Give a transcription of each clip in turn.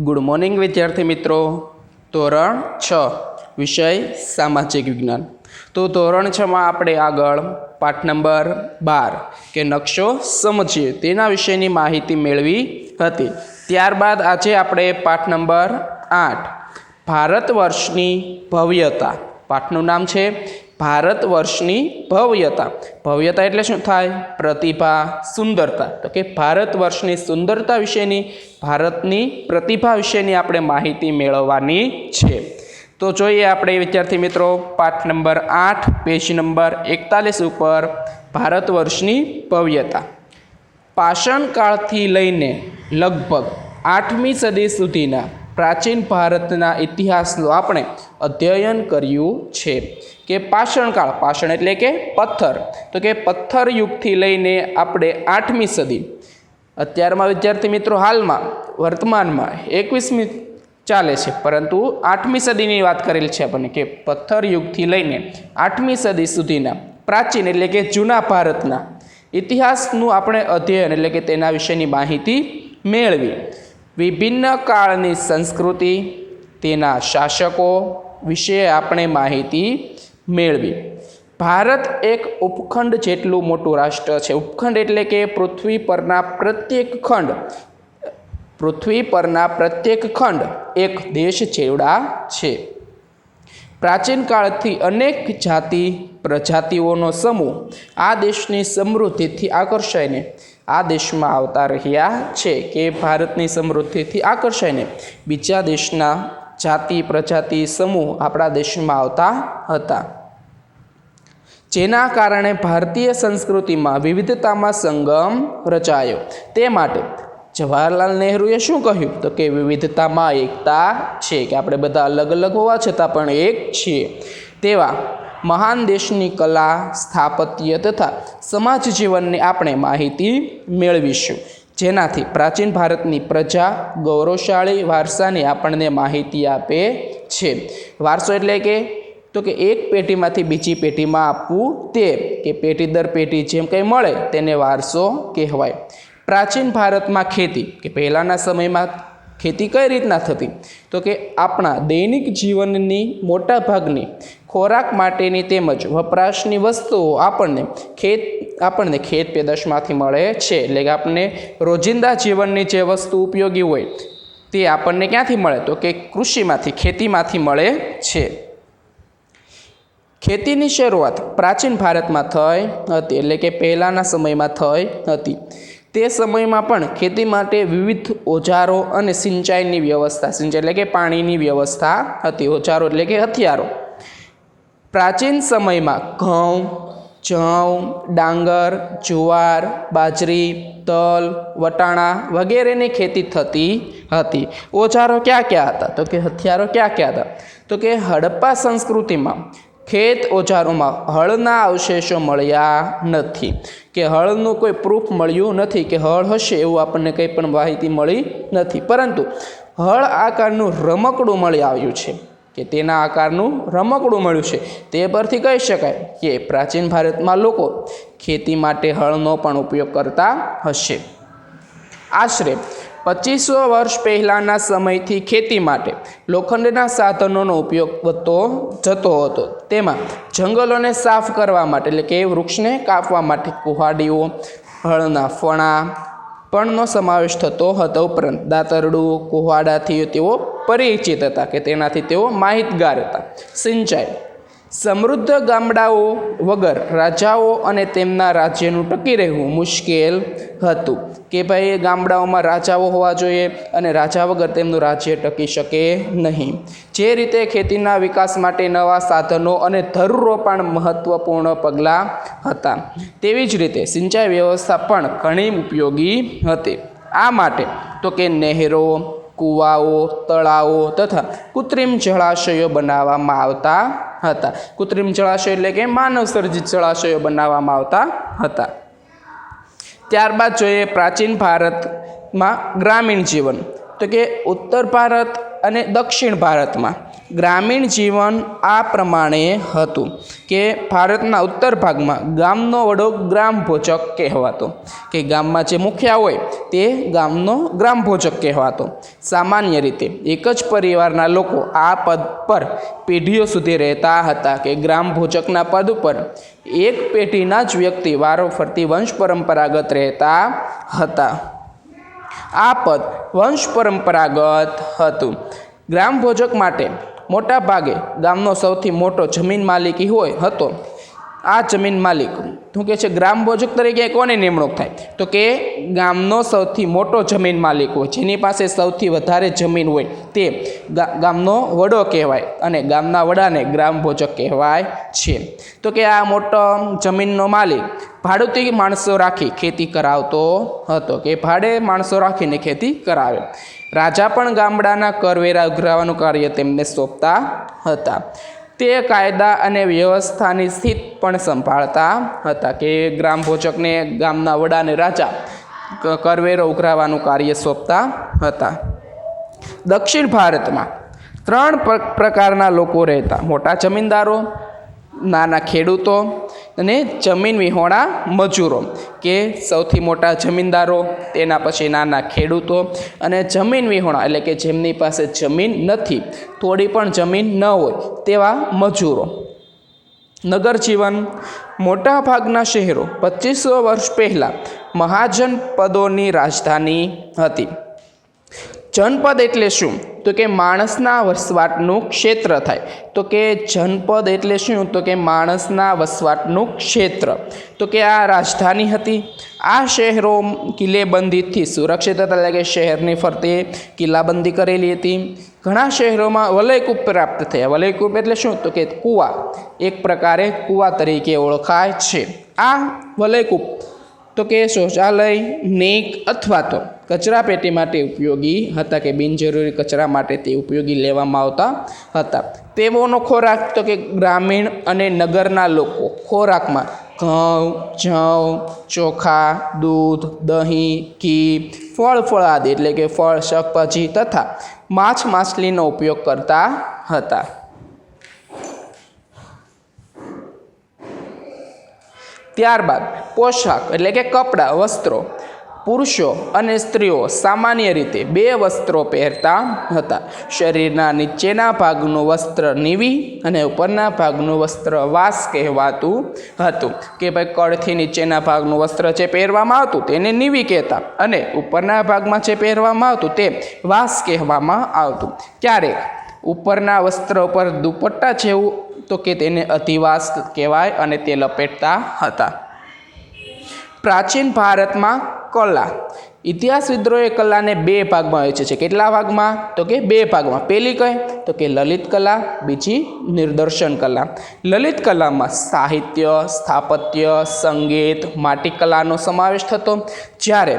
Good morning વિદ્યાર્થી મિત્રો। ધોરણ 6 વિષય સામાજિક વિજ્ઞાન। તો ધોરણ 6માં આપણે આગળ પાઠ નંબર 12 કે નકશો સમજીએ તેના વિશેની માહિતી મેળવી હતી। ત્યારબાદ આજે આપણે પાઠ નંબર 8 ભારત વર્ષની ભવ્યતા, પાઠનું નામ છે ભારત વર્ષની ભવ્યતા। ભવ્યતા એટલે શું થાય? પ્રતિભા, સુંદરતા। તો કે ભારત વર્ષની સુંદરતા વિશેની, ભારતની પ્રતિભા વિશેની આપણે માહિતી મેળવવાની છે। તો જોઈએ આપણે વિદ્યાર્થી મિત્રો પાઠ નંબર 8 પેજ નંબર 41 ઉપર ભારત વર્ષની ભવ્યતા। પાષાણ કાળથી લઈને લગભગ 8મી સદી સુધીના પ્રાચીન ભારતના ઇતિહાસનું આપણે અધ્યયન કર્યું છે કે પાષાણ કાળ, પાષાણ એટલે કે પથ્થર, તો કે પથ્થર યુગથી લઈને આપણે 8મી સદી, અત્યારમાં વિદ્યાર્થી મિત્રો હાલમાં વર્તમાનમાં 21મી ચાલે છે, પરંતુ 8મી સદીની વાત કરેલી છે આપણને કે પથ્થર યુગથી લઈને 8મી સદી સુધીના પ્રાચીન એટલે કે જૂના ભારતના ઇતિહાસનું આપણે અધ્યયન એટલે કે તેના વિશેની માહિતી મેળવી। વિભિન્ન કાળની સંસ્કૃતિ, તેના શાસકો વિશે આપણે માહિતી મેળવી। ભારત એક ઉપખંડ જેટલું મોટું રાષ્ટ્ર છે। ઉપખંડ એટલે કે પૃથ્વી પરના પ્રત્યેક ખંડ એક દેશ જેવડા છે। પ્રાચીન કાળથી અનેક જાતિ પ્રજાતિઓનો સમૂહ આ દેશની સમૃદ્ધિથી આકર્ષાઈને આ દેશમાં આવતા રહ્યા છે કે ભારતની સમૃદ્ધિથી આકર્ષાઈને બીજા દેશના જાતિ પ્રજાતિ સમૂહ આપણા દેશમાં આવતા હતા, જેના કારણે ભારતીય સંસ્કૃતિમાં વિવિધતામાં સંગમ રચાયો। તે માટે જવાહરલાલ નહેરુએ શું કહ્યું? તો કે વિવિધતામાં એકતા છે, કે આપણે બધા અલગ અલગ હોવા છતાં પણ એક છીએ। તેવા મહાન દેશની કલા, સ્થાપત્ય તથા સમાજ જીવનની આપણે માહિતી મેળવીશું, જેનાથી પ્રાચીન ભારતની પ્રજા ગૌરવશાળી વારસાની આપણને માહિતી આપે છે। વારસો એટલે કે તો કે એક પેઢીમાંથી બીજી પેઢીમાં આપવું, તે કે પેઢી દર પેઢી જેમ કંઈ મળે તેને વારસો કહેવાય। પ્રાચીન ભારતમાં ખેતી, કે પહેલાંના સમયમાં ખેતી કઈ રીતના થતી? તો કે આપણા દૈનિક જીવનની મોટા ભાગની ખોરાક માટેની તેમજ વપરાશની વસ્તુઓ આપણને ખેત પેદાશમાંથી મળે છે, એટલે કે આપણને રોજિંદા જીવનની જે વસ્તુ ઉપયોગી હોય તે આપણને ક્યાંથી મળે? તો કે કૃષિમાંથી, ખેતીમાંથી મળે છે। ખેતીની શરૂઆત પ્રાચીન ભારતમાં થઈ હતી, એટલે કે પહેલાંના સમયમાં થઈ હતી। તે સમયમાં પણ ખેતી માટે વિવિધ ઓજારો અને સિંચાઈની વ્યવસ્થા, સિંચાઈ એટલે કે પાણીની વ્યવસ્થા હતી, ઓજારો એટલે કે હથિયારો। પ્રાચીન સમયમાં ઘઉં, જવ, ડાંગર, જુવાર, બાજરી, તલ, વટાણા વગેરેની ખેતી થતી હતી। ઓજારો ક્યાં ક્યાં હતા? તો કે હથિયારો ક્યાં ક્યાં હતા? તો કે હડપ્પા સંસ્કૃતિમાં ખેત ઓજારોમાં હળના અવશેષો મળ્યા નથી, કે હળનું કોઈ પ્રૂફ મળ્યું નથી, કે હળ હશે એવું આપણને કંઈ પણ માહિતી મળી નથી, પરંતુ હળ આકારનું રમકડું મળી આવ્યું છે, કે તેના આકારનું રમકડું મળ્યું છે। તે પરથી કહી શકાય કે પ્રાચીન ભારતમાં લોકો ખેતી માટે હળનો પણ ઉપયોગ કરતા હશે। આશરે 2500 વર્ષ પહેલાંના સમયથી ખેતી માટે લોખંડના સાધનોનો ઉપયોગ થતો જતો હતો। તેમાં જંગલોને સાફ કરવા માટે એટલે કે વૃક્ષને કાપવા માટે કુહાડીઓ, હળના ફણા પણનો સમાવેશ થતો હતો, ઉપરાંત દાતરડું, કુહાડાથી તેઓ પરિચિત હતા, કે તેનાથી તેઓ માહિતગાર હતા। સિંચાઈ, સમૃદ્ધ ગામડાઓ વગર રાજાઓ અને તેમના રાજ્યનું ટકી રહેવું મુશ્કેલ હતું, કે ભાઈ ગામડાઓમાં રાજાઓ હોવા જોઈએ અને રાજા વગર તેમનું રાજ્ય ટકી શકે નહીં। જે રીતે ખેતીના વિકાસ માટે નવા સાધનો અને ધરુરોપાણ મહત્ત્વપૂર્ણ પગલાં હતા, તેવી જ રીતે સિંચાઈ વ્યવસ્થા પણ ઘણી ઉપયોગી હતી। આ માટે તો કે નહેરો, કૂવાઓ, તળાવો તથા કૃત્રિમ જળાશયો બનાવવામાં આવતા હતા। કૃત્રિમ જળાશય એટલે કે માનવ સર્જિત જળાશયો બનાવવામાં આવતા હતા। ત્યારબાદ જોઈએ પ્રાચીન ભારતમાં ગ્રામીણ જીવન, તો કે ઉત્તર ભારત અને દક્ષિણ ભારતમાં ગ્રામીણ જીવન આ પ્રમાણે હતું કે ભારતના ઉત્તર ભાગમાં ગામનો વડો ગ્રામભોજક કહેવાતો, કે ગામમાં જે મુખિયા હોય તે ગામનો ગ્રામભોજક કહેવાતો. સામાન્ય રીતે એક જ પરિવારના લોકો આ પદ પર પેઢીઓ સુધી રહેતા હતા, કે ગ્રામભોજકના પદ પર એક પેઢીના જ વ્યક્તિ વારોફરતી વંશ પરંપરાગત રહેતા હતા. આ પદ વંશ પરંપરાગત હતું. ગ્રામભોજક માટે મોટા ભાગે ગામનો સૌથી મોટો જમીન માલિકી હતો. આ જમીન માલિક શું કહે છે, ગ્રામભોજક તરીકે કોની નિમણૂક થાય, તો કે ગામનો સૌથી મોટો જમીન માલિક હોય, જેની પાસે સૌથી વધારે જમીન હોય તે ગામનો વડો કહેવાય, અને ગામના વડાને ગ્રામભોજક કહેવાય છે. તો કે આ મોટો જમીનનો માલિક ભાડુતી માણસો રાખી ખેતી કરાવતો હતો, કે ભાડે માણસો રાખીને ખેતી કરાવે. રાજા પણ ગામડાના કરવેરા ઉઘરાવવાનું કાર્ય તેમને સોંપતા હતા. તે કાયદા અને વ્યવસ્થાની સ્થિતિ પણ સંભાળતા હતા, કે ગ્રામભોજકને ગામના વડાને રાજા કરવેરો ઉઘરાવવાનું કાર્ય સોંપતા હતા. દક્ષિણ ભારતમાં 3 પ્રકારના લોકો રહેતા: મોટા જમીનદારો, નાના ખેડૂતો અને જમીન વિહોણા મજૂરો. કે સૌથી મોટા જમીનદારો, તેના પછી નાના ખેડૂતો અને જમીન વિહોણા એટલે કે જેમની પાસે જમીન નથી, થોડી પણ જમીન ન હોય તેવા મજૂરો. નગર જીવન: મોટા ભાગના શહેરો 2500 વર્ષ પહેલાં મહાજનપદોની રાજધાની હતી. જનપદ એટલે શું, તો કે માણસના વસવાટનું ક્ષેત્ર થાય. તો કે જનપદ એટલે શું, તો કે માણસના વસવાટનું ક્ષેત્ર. તો કે આ રાજધાની હતી. આ શહેરો કિલ્લેબંધીથી સુરક્ષિત હતા, એટલે કે શહેરની ફરતે કિલ્લાબંધી કરેલી હતી. ઘણા શહેરોમાં વલયકૂપ પ્રાપ્ત થયા. વલયકૂપ એટલે શું, તો કે કૂવા, એક પ્રકારે કૂવા તરીકે ઓળખાય છે. આ વલયકૂપ તો કે શૌચાલય, નેક અથવા તો કચરા પેટી માટે ઉપયોગી હતા, કે બિનજરૂરી કચરા માટે તે ઉપયોગી લેવામાં આવતા હતા. તેઓનો ખોરાક તો કે ગ્રામીણ અને નગરના લોકો ખોરાકમાં ઘઉં, જવ, ચોખા, દૂધ, દહીં, ઘી, ફળાદી એટલે કે ફળ, શાકભાજી તથા માછલીનો ઉપયોગ કરતા હતા. ત્યારબાદ પોશાક એટલે કે કપડાં, વસ્ત્રો. પુરુષો અને સ્ત્રીઓ સામાન્ય રીતે 2 વસ્ત્રો પહેરતા હતા. શરીરના નીચેના ભાગનું વસ્ત્ર નીવી અને ઉપરના ભાગનું વસ્ત્ર વાસ કહેવાતું હતું, કે ભાઈ કળથી નીચેના ભાગનું વસ્ત્ર જે પહેરવામાં આવતું તેને નીવી કહેતા, અને ઉપરના ભાગમાં જે પહેરવામાં આવતું તે વાસ કહેવામાં આવતું. ક્યારેક ઉપરના વસ્ત્ર ઉપર દુપટ્ટા જેવું, તો કે તેને અધિવાસ કહેવાય, અને તે લપેટતા હતા. પ્રાચીન ભારતમાં કલા. ઇતિહાસવિદોએ કલાને 2 ભાગમાં વહેંચે છે. કેટલા ભાગમાં, તો કે 2 ભાગમાં. પહેલી કઈ, તો કે લલિત કલા, બીજી નિદર્શન કલા. લલિત કલામાં સાહિત્ય, સ્થાપત્ય, સંગીત, માટીકલાનો સમાવેશ થતો, જ્યારે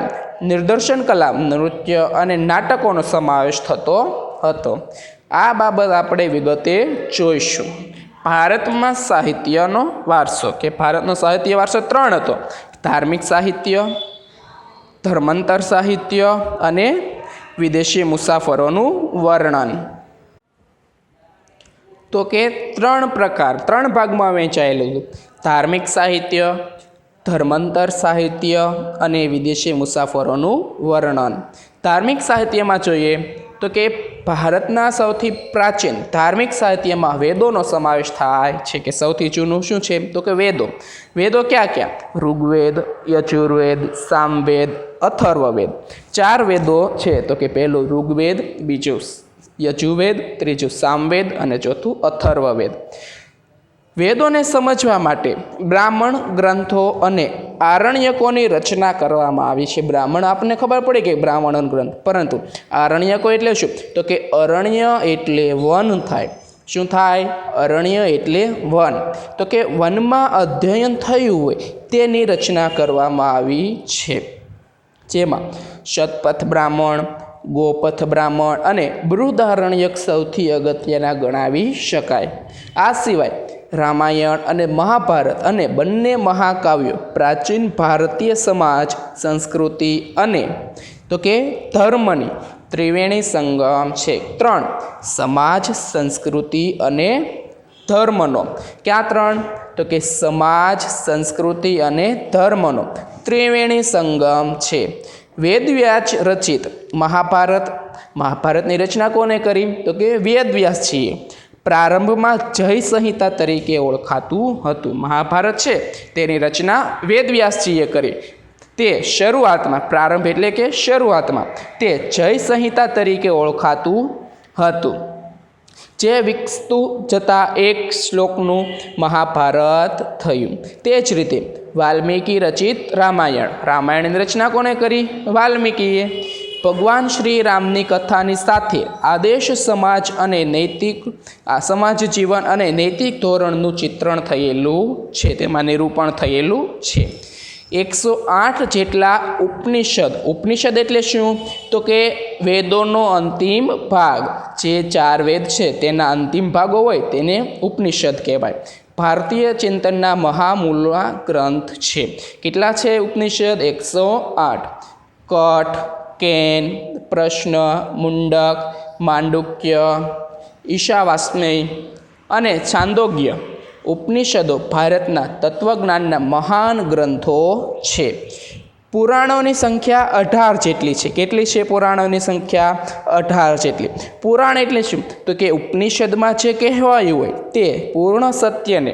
નિદર્શન કલા નૃત્ય અને નાટકોનો સમાવેશ થતો હતો. આ બાબત આપણે વિગતે જોઈશું. ભારતમાં સાહિત્યનો વારસો, કે ભારતનો સાહિત્ય વારસો 3 હતો: ધાર્મિક સાહિત્ય, ધર્માંતર સાહિત્ય અને વિદેશી મુસાફરોનું વર્ણન. તો કે 3 ભાગમાં વહેંચાયેલું: ધાર્મિક સાહિત્ય, ધર્માંતર સાહિત્ય અને વિદેશી મુસાફરોનું વર્ણન. ધાર્મિક સાહિત્યમાં જોઈએ તો કે ભારતના સૌથી પ્રાચીન ધાર્મિક સાહિત્યમાં વેદોનો સમાવેશ થાય છે, કે સૌથી જૂનું શું છે, તો કે વેદો. વેદો ક્યાં? ઋગ્વેદ, યજુર્વેદ, સામવેદ, અથર્વવેદ. 4 વેદો છે, તો કે પહેલું ઋગ્વેદ, બીજું યજુર્વેદ, ત્રીજું સામવેદ અને ચોથું અથર્વવેદ. વેદોને સમજવા માટે બ્રાહ્મણ ગ્રંથો અને આરણ્યકોની રચના કરવામાં આવી છે. બ્રાહ્મણ આપણને ખબર પડે કે બ્રાહ્મણ ગ્રંથ, પરંતુ આરણ્યકો એટલે શું, તો કે અરણ્ય એટલે વન થાય. શું થાય? અરણ્ય એટલે વન. તો કે વનમાં અધ્યયન થયું હોય તેની રચના કરવામાં આવી છે, જેમાં શતપથ બ્રાહ્મણ, ગોપથ બ્રાહ્મણ અને બૃહદારણ્યક સૌથી અગત્યના ગણાવી શકાય. આ સિવાય રામાયણ અને મહાભારત અને બંને મહાકાવ્યો પ્રાચીન ભારતીય સમાજ, સંસ્કૃતિ અને તો કે ધર્મની ત્રિવેણી સંગમ છે. 3 સમાજ સંસ્કૃતિ અને ધર્મનો. ક્યાં 3? તો કે સમાજ સંસ્કૃતિ અને ધર્મનો ત્રિવેણી સંગમ છે. વેદવ્યાસ રચિત મહાભારતની રચના કોને કરી? તો કે વેદવ્યાસજીએ. પ્રારંભમાં જય સંહિતા તરીકે ઓળખાતું હતું. મહાભારત છે તેની રચના વેદવ્યાસજીએ કરી. તે શરૂઆતમાં, પ્રારંભ એટલે કે શરૂઆતમાં, તે જય સંહિતા તરીકે ઓળખાતું હતું, જે વિકસતું જતાં એક શ્લોકનું મહાભારત થયું. તે જ રીતે વાલ્મીકી રચિત રામાયણની રચના કોને કરી? વાલ્મીકીએ. ભગવાન શ્રી રામની કથાની સાથે આદેશ સમાજ અને સમાજ જીવન અને નૈતિક ધોરણનું ચિત્રણ થયેલું છે, તેમાં નિરૂપણ થયેલું છે. 108 જેટલા ઉપનિષદ એટલે શું? તો કે વેદોનો અંતિમ ભાગ, જે 4 વેદ છે તેના અંતિમ ભાગો હોય તેને ઉપનિષદ કહેવાય. ભારતીય ચિંતનના મહામૂલા ગ્રંથ છે. કેટલા છે ઉપનિષદ? 108. કઠ, કેન, પ્રશ્ન, મુંડક, માંડુક્ય, ઈશાવાસ્મય અને છાંદોગ્ય ઉપનિષદો ભારતના તત્વજ્ઞાનના મહાન ગ્રંથો છે. પુરાણોની સંખ્યા 18 જેટલી છે. કેટલી છે પુરાણોની સંખ્યા? 18 જેટલી. પુરાણ એટલે શું? તો કે ઉપનિષદમાં જે કહેવાયું હોય તે પૂર્ણ સત્યને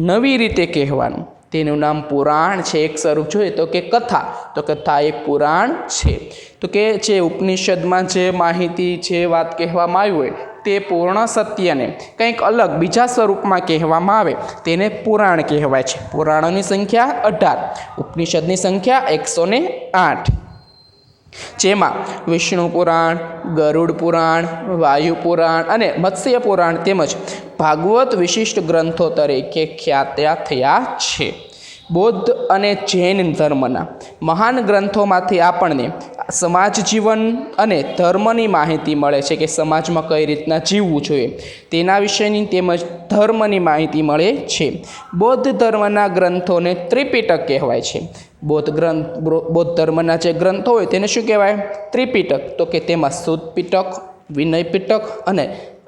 નવી રીતે કહેવાનું, તેનું નામ પુરાણ છે. એક સ્વરૂપ જોઈએ તો કે કથા, તો કથા એક પુરાણ છે. તો કે જે ઉપનિષદમાં જે માહિતી, જે વાત કહેવામાં આવી હોય તે પૂર્ણ સત્યને કંઈક અલગ બીજા સ્વરૂપમાં કહેવામાં આવે તેને પુરાણ કહેવાય છે. પુરાણોની સંખ્યા 18, ઉપનિષદની સંખ્યા 108, જેમાં વિષ્ણુ પુરાણ, ગરુડ પુરાણ, વાયુ પુરાણ અને મત્સ્ય પુરાણ તેમજ ભાગવત વિશિષ્ટ ગ્રંથો તરીકે ખ્યાત થયા છે. બૌદ્ધ અને જૈન ધર્મના મહાન ગ્રંથોમાંથી આપણને સમાજ જીવન અને ધર્મની માહિતી મળે છે, કે સમાજમાં કઈ રીતના જીવવું જોઈએ તેના વિશેની તેમજ ધર્મની માહિતી મળે છે. બૌદ્ધ ધર્મના ગ્રંથોને ત્રિપિટક કહેવાય છે. બૌદ્ધ ધર્મના જે ગ્રંથો હોય તેને શું કહેવાય? ત્રિપિટક. તો કે તેમાં શુદ્ધ પિટક, વિનય પિટક અને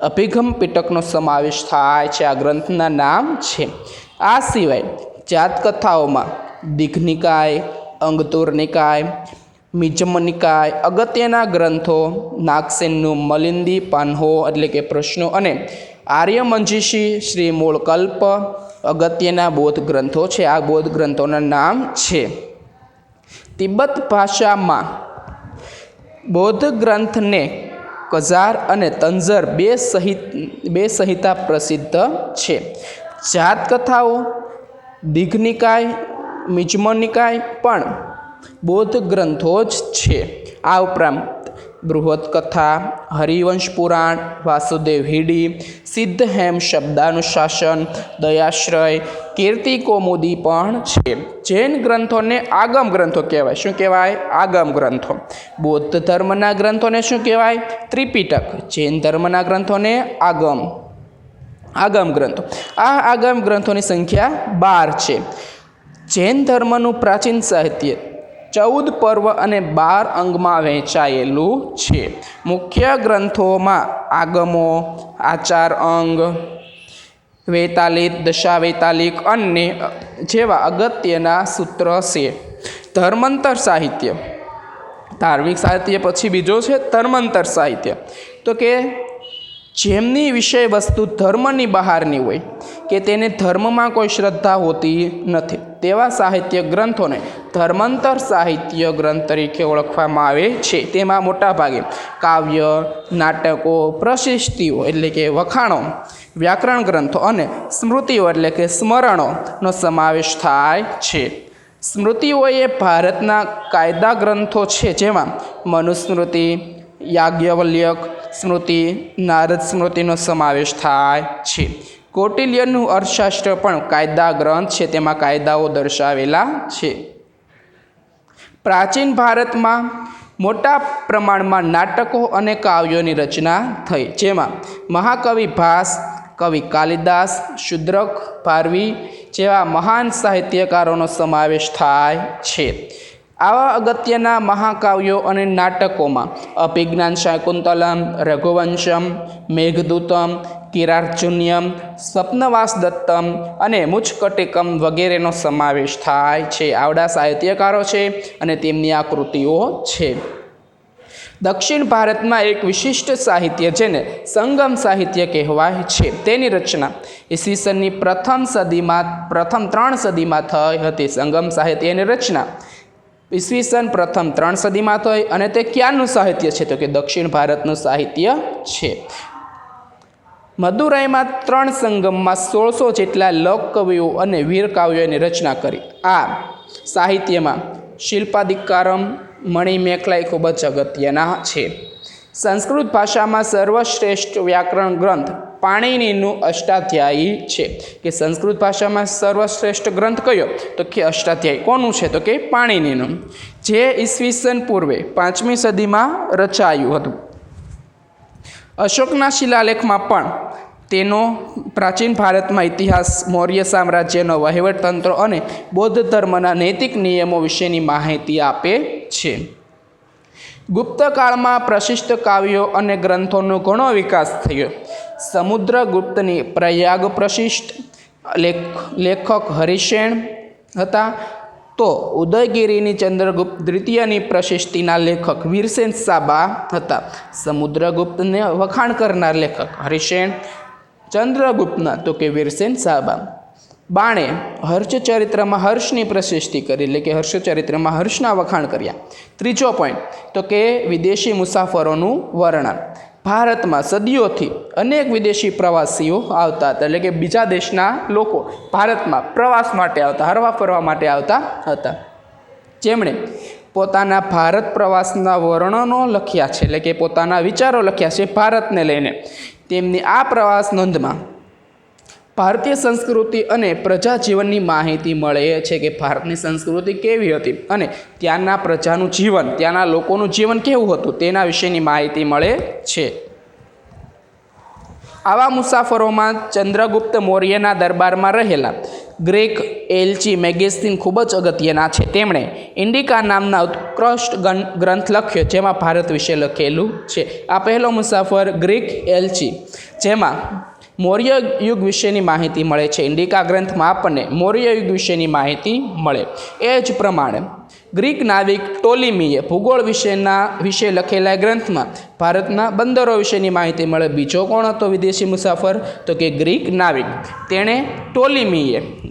અભિગમ પિટકનો સમાવેશ થાય છે. આ ગ્રંથના નામ છે. આ સિવાય જાતકથાઓમાં દીઘનિકાય, અંગતુર નિકાય, મિજ્મ નિકાય અગત્યના ગ્રંથો, નાગસેનનું મલિંદી પાન્હો એટલે કે પ્રશ્નો અને આર્યમંજીષી શ્રી મૂળકલ્પ અગત્યના બૌદ્ધ ગ્રંથો છે. આ બૌદ્ધ ગ્રંથોના નામ છે. તિબ્બત ભાષામાં બૌદ્ધ ગ્રંથને કઝાર અને તંજર બે સંહિતા પ્રસિદ્ધ છે. જાતકથાઓ દીઘનિકાય, મિજ્મ નિકાય પણ બૌદ્ધ ગ્રંથો જ છે. આ ઉપરાંત બૃહદ કથા, હરિવંશ પુરાણ, વાસુદેવ હિડી, સિદ્ધહેમ શબ્દાનુશાસન, દયાશ્રય, કીર્તિ કૌમુદી પણ છે. જૈન ગ્રંથોને આગમ ગ્રંથો કહેવાય. શું કહેવાય? આગમ ગ્રંથો. બૌદ્ધ ધર્મના ગ્રંથોને શું કહેવાય? ત્રિપિટક. જૈન ધર્મના ગ્રંથોને આગમ ગ્રંથો. આ આગમ ગ્રંથોની સંખ્યા 12 છે. જૈન ધર્મનું પ્રાચીન સાહિત્ય 14 પર્વ અને 12 અંગમાં વહેંચાયેલું છે. મુખ્ય ગ્રંથોમાં આગમો, આચાર અંગ, વૈતાલિક, દશાવૈતાલિક અને જેવા અગત્યના સૂત્ર છે. ધર્માંતર સાહિત્ય, ધાર્મિક સાહિત્ય પછી બીજો છે ધર્માંતર સાહિત્ય. તો કે જેમની વિષય વસ્તુ ધર્મની બહારની હોય, કે તેને ધર્મમાં કોઈ શ્રદ્ધા હોતી નથી, તેવા સાહિત્ય ગ્રંથોને ધર્માંતર સાહિત્ય ગ્રંથ તરીકે ઓળખવામાં આવે છે. તેમાં મોટાભાગે કાવ્ય, નાટકો, પ્રશસ્તિઓ એટલે કે વખાણો, વ્યાકરણ ગ્રંથો અને સ્મૃતિઓ એટલે કે સ્મરણોનો સમાવેશ થાય છે. સ્મૃતિઓ એ ભારતના કાયદા ગ્રંથો છે, જેમાં મનુસ્મૃતિ, યાજ્ઞવલ્ક્ય સ્મૃતિ, નારદ સ્મૃતિનો સમાવેશ થાય છે. કૌટિલ્યનું અર્થશાસ્ત્ર પણ કાયદા ગ્રંથ છે, તેમાં કાયદાઓ દર્શાવેલા છે. પ્રાચીન ભારતમાં મોટા પ્રમાણમાં નાટકો અને કાવ્યોની રચના થઈ, જેમાં મહાકવિ ભાસ, કવિ કાલિદાસ, શુદ્રક, ભારવી જેવા મહાન સાહિત્યકારોનો સમાવેશ થાય છે. આવા અગત્યના મહાકાવ્યો અને નાટકોમાં અભિજ્ઞાન શાકુંતલમ, રઘુવંશમ, મેઘદૂતમ, કિરાર્જુન્યમ, સ્વપ્નવાસ દત્તમ અને મુચકટિકમ વગેરેનો સમાવેશ થાય છે. આવડા સાહિત્યકારો છે અને તેમની આ કૃતિઓ છે. દક્ષિણ ભારતમાં એક વિશિષ્ટ સાહિત્ય જેને સંગમ સાહિત્ય કહેવાય છે, તેની રચના ઈસવીસનની પ્રથમ 3 સદીમાં થઈ હતી. સંગમ સાહિત્યની રચના ઈસવીસન પ્રથમ 3 સદીમાં થઈ અને તે ક્યાંનું સાહિત્ય છે તો કે દક્ષિણ ભારતનું સાહિત્ય છે. મદુરાઈમાં 3 સંગમમાં 1600 જેટલા લોકકવિઓ અને વીરકાવ્યોની રચના કરી. આ સાહિત્યમાં શિલ્પાધિકારમ, મણિમેખલા એ ખૂબ જ અગત્યના છે. સંસ્કૃત ભાષામાં સર્વશ્રેષ્ઠ વ્યાકરણ ગ્રંથ પાણિનીનું અષ્ટાધ્યાયી છે. કે સંસ્કૃત ભાષામાં સર્વશ્રેષ્ઠ ગ્રંથ કયો તો કે અષ્ટાધ્યાયી. કોનું છે તો કે પાણિનીનું, જે ઈસવીસન પૂર્વે 5મી સદીમાં રચાયું હતું. અશોકના શિલાલેખમાં પણ તેનો પ્રાચીન ભારતમાં ઇતિહાસ, મૌર્ય સામ્રાજ્યનો વહીવટતંત્ર અને બૌદ્ધ ધર્મના નૈતિક નિયમો વિશેની માહિતી આપે છે. ગુપ્ત કાળમાં પ્રશિષ્ટ કાવ્યો અને ગ્રંથોનો ઘણો વિકાસ થયો. સમુદ્રગુપ્તની પ્રયાગ પ્રશિષ્ટ લેખક હરિશેન હતા, તો ઉદયગીરીની ચંદ્રગુપ્ત દ્વિતીયની પ્રશિષ્ટિના લેખક વીરસેન સાબા હતા. સમુદ્રગુપ્તને વખાણ કરનાર લેખક હરિશેન, ચંદ્રગુપ્તના તો કે વીરસેન સાબા. બાણે હર્ષચરિત્રમાં હર્ષની પ્રશિષ્ટિ કરી, એટલે કે હર્ષચરિત્રમાં હર્ષના વખાણ કર્યા. ત્રીજો પોઈન્ટ તો કે વિદેશી મુસાફરોનું વર્ણન. ભારતમાં સદીઓથી અનેક વિદેશી પ્રવાસીઓ આવતા હતા, એટલે કે બીજા દેશના લોકો ભારતમાં પ્રવાસ માટે આવતા, હરવા ફરવા માટે આવતા હતા. જેમણે પોતાના ભારત પ્રવાસના વર્ણનો લખ્યા છે, એટલે કે પોતાના વિચારો લખ્યા છે ભારતને લઈને. તેમની આ પ્રવાસ નોંધમાં ભારતીય સંસ્કૃતિ અને પ્રજાજીવનની માહિતી મળે છે કે ભારતની સંસ્કૃતિ કેવી હતી અને ત્યાંના પ્રજાનું જીવન, ત્યાંના લોકોનું જીવન કેવું હતું તેના વિશેની માહિતી મળે છે. આવા મુસાફરોમાં ચંદ્રગુપ્ત મૌર્યના દરબારમાં રહેલા ગ્રીક એલ્ચી મેગેઝિન ખૂબ જ અગત્યના છે. તેમણે ઇન્ડિકા નામના ઉત્કૃષ્ટ ગ્રંથ લખ્યો, જેમાં ભારત વિશે લખેલું છે. આ પહેલો મુસાફર ગ્રીક એલ્ચી, જેમાં મૌર્ય યુગ વિશેની માહિતી મળે છે. ઇન્ડિકા ગ્રંથમાં આપણને મૌર્ય યુગ વિશેની માહિતી મળે. એ જ પ્રમાણે ગ્રીક નાવિક ટોલીમીએ ભૂગોળ વિશે લખેલા ગ્રંથમાં ભારતના બંદરો વિશેની માહિતી મળે. બીજો કોણ હતો વિદેશી મુસાફર તો કે ગ્રીક નાવિક. તેણે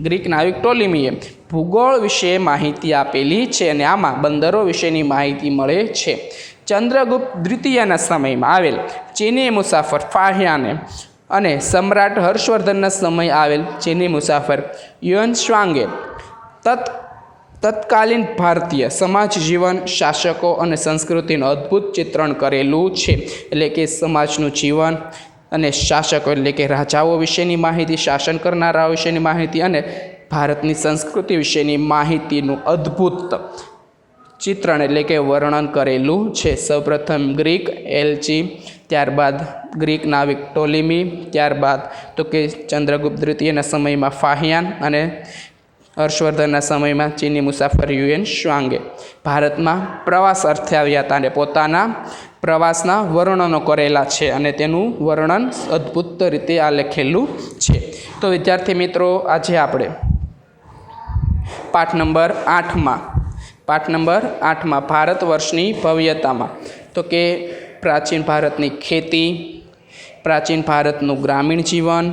ગ્રીક નાવિક ટોલીમીએ ભૂગોળ વિશે માહિતી આપેલી છે અને આમાં બંદરો વિશેની માહિતી મળે છે. ચંદ્રગુપ્ત દ્વિતીયના સમયમાં આવેલ ચીની મુસાફર ફાહિયાને અને સમ્રાટ હર્ષવર્ધનના સમય આવેલ ચીની મુસાફર યુએન શ્વાંગે તત્કાલીન ભારતીય સમાજ જીવન, શાસકો અને સંસ્કૃતિનું અદ્ભુત ચિત્રણ કરેલું છે. એટલે કે સમાજનું જીવન અને શાસકો એટલે કે રાજાઓ વિશેની માહિતી, શાસન કરનારાઓ વિશેની માહિતી અને ભારતની સંસ્કૃતિ વિશેની માહિતીનું અદ્ભુત ચિત્રણ એટલે કે વર્ણન કરેલું છે. સૌપ્રથમ ગ્રીક એલ્ચી, ત્યારબાદ ગ્રીક નાવિક ટોલીમી, ત્યારબાદ તો કે ચંદ્રગુપ્ત દ્વિતીયના સમયમાં ફાહિયાન અને હર્ષવર્ધનના સમયમાં ચીની મુસાફર યુએન શ્વાંગે ભારતમાં પ્રવાસ અર્થે આવ્યા હતા અને પોતાના પ્રવાસના વર્ણનો કરેલા છે અને તેનું વર્ણન અદ્ભુત રીતે આ લખેલું છે. તો વિદ્યાર્થી મિત્રો, આજે આપણે પાઠ નંબર 8માં ભારત વર્ષની ભવ્યતામાં તો કે પ્રાચીન ભારતની ખેતી, પ્રાચીન ભારતનું ગ્રામીણ જીવન,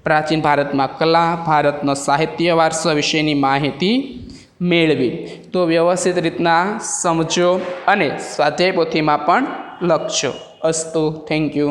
પ્રાચીન ભારતમાં કલા, ભારતનો સાહિત્ય વારસો વિશેની માહિતી મેળવી. તો વ્યવસ્થિત રીતના સમજો અને સ્વાધ્યાય પોથીમાં પણ લખજો. અસ્તુ. Thank you.